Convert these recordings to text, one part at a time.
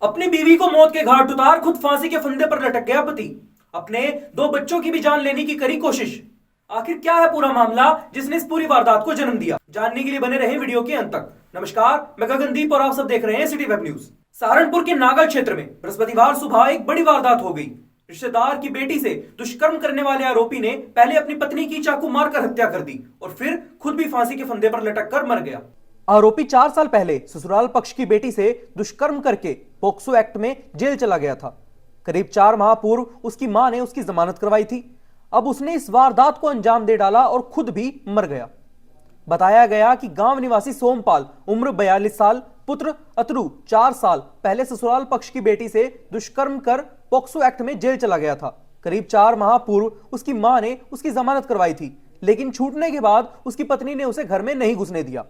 अपनी बीवी को मौत के घाट उतार खुद फांसी के फंदे पर लटक गया पति। अपने 2 बच्चों की भी जान लेने की करी कोशिश। आखिर क्या है पूरा मामला जिसने इस पूरी वारदात को जन्म दिया? जानने के लिए बने रहे वीडियो के अंत तक। नमस्कार, मैं गगनदीप और आप सब देख रहे हैं सिटी वेब न्यूज। सहारनपुर के नागल क्षेत्र में बृहस्पतिवार सुबह एक बड़ी वारदात हो गई। रिश्तेदार की बेटी से दुष्कर्म करने वाले आरोपी ने पहले अपनी पत्नी की चाकू मारकर हत्या कर दी और फिर खुद भी फांसी के फंदे पर लटक कर मर गया। आरोपी 4 साल पहले ससुराल पक्ष की बेटी से दुष्कर्म करके पोक्सो एक्ट में जेल चला गया था। करीब 4 माह पूर्व उसकी मां ने उसकी जमानत करवाई थी। अब उसने इस वारदात को अंजाम दे डाला और खुद भी मर गया। बताया गया कि गांव निवासी सोमपाल उम्र 42 साल, पुत्र अतरु 4 साल पहले ससुराल पक्ष की बेटी से दुष्कर्म कर पोक्सो एक्ट में जेल चला गया था। करीब 4 माह पूर्व उसकी मां ने उसकी जमानत करवाई थी, लेकिन छूटने के बाद उसकी पत्नी ने उसे घर में नहीं घुसने दिया।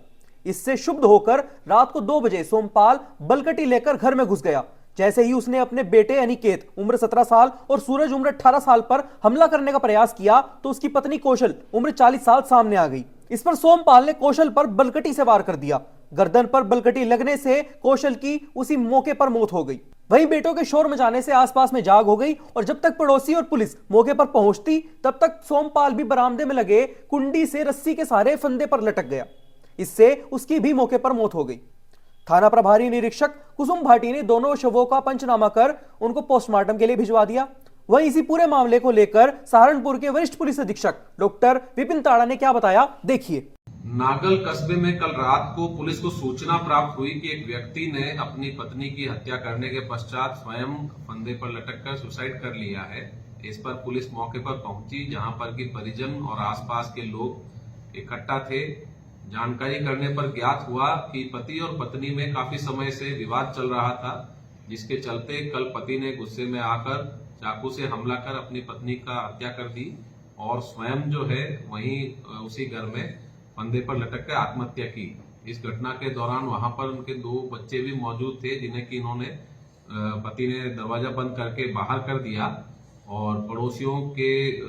इससे क्षुब्ध होकर रात को 2 बजे सोमपाल बलकटी लेकर घर में घुस गया। जैसे ही उसने अपने बेटे अनिकेत उम्र 17 साल और सूरज उम्र 18 साल पर हमला करने का प्रयास किया तो उसकी पत्नी कौशल उम्र 40 साल सामने आ गई। इस पर सोमपाल ने कौशल पर बलकटी से वार कर दिया। गर्दन पर बलकटी लगने से कौशल की उसी मौके पर मौत हो गई। वहीं बेटों के शोर मचाने से आसपास में जाग हो गई और जब तक पड़ोसी और पुलिस मौके पर पहुंचती तब तक सोमपाल भी बरामदे में लगे कुंडी से रस्सी के सहारे फंदे पर लटक गया। इससे उसकी भी मौके पर मौत हो गई। थाना प्रभारी निरीक्षक कुसुम भाटी ने दोनों शवों का पंचनामा कर उनको पोस्टमार्टम के लिए भिजवा दिया। वहीं इसी पूरे मामले को लेकर सहारनपुर के वरिष्ठ पुलिस अधीक्षक डॉक्टर विपिन ताड़ा ने क्या बताया, देखिए। नागल कस्बे में कल रात को पुलिस को सूचना प्राप्त हुई कि एक व्यक्ति ने अपनी पत्नी की हत्या करने के पश्चात स्वयं फंदे पर लटककर सुसाइड कर लिया है। इस पर पुलिस मौके पर पहुंची, जहां पर कि परिजन और आसपास के लोग इकट्ठा थे। जानकारी करने पर ज्ञात हुआ कि पति और पत्नी में काफी समय से विवाद चल रहा था, जिसके चलते कल पति ने गुस्से में आकर चाकू से हमला कर अपनी पत्नी का हत्या कर दी और स्वयं जो है वहीं उसी घर में फंदे पर लटक कर आत्महत्या की। इस घटना के दौरान वहां पर उनके 2 बच्चे भी मौजूद थे, जिन्हें कि इन्होंने पति ने दरवाजा बंद करके बाहर कर दिया और पड़ोसियों से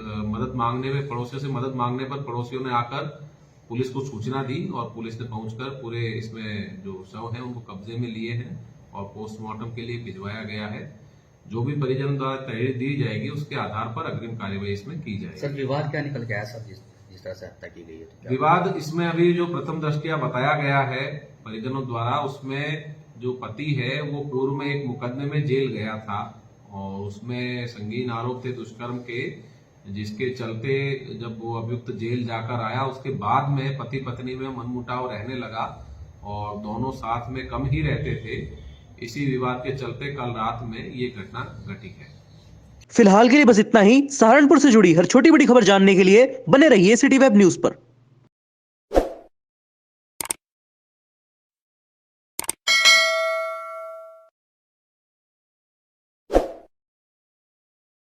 मदद मांगने पर पड़ोसियों ने आकर पुलिस को सूचना दी और पुलिस ने पहुंचकर पूरे इसमें जो शव हैं उनको कब्जे में लिए हैं और पोस्टमार्टम के लिए भिजवाया गया है। जो भी परिजन द्वारा तहरीर दी जाएगी उसके आधार पर अग्रिम कार्यवाही इसमें की जाएगी। सर, विवाद क्या निकल गया सर, जिस तरह से हत्या की गई है? तो विवाद इसमें अभी जो प्रथम दृष्टया बताया गया है परिजनों द्वारा, उसमें जो पति है वो पूर्व में एक मुकदमे में जेल गया था और उसमें संगीन आरोप थे दुष्कर्म के, जिसके चलते जब वो अभियुक्त जेल जाकर आया उसके बाद में पति पत्नी में मनमुटाव रहने लगा और दोनों साथ में कम ही रहते थे। इसी विवाद के चलते कल रात में ये घटना घटी है। फिलहाल के लिए बस इतना ही। सहारनपुर से जुड़ी हर छोटी बड़ी खबर जानने के लिए बने रहिए सिटी वेब न्यूज पर।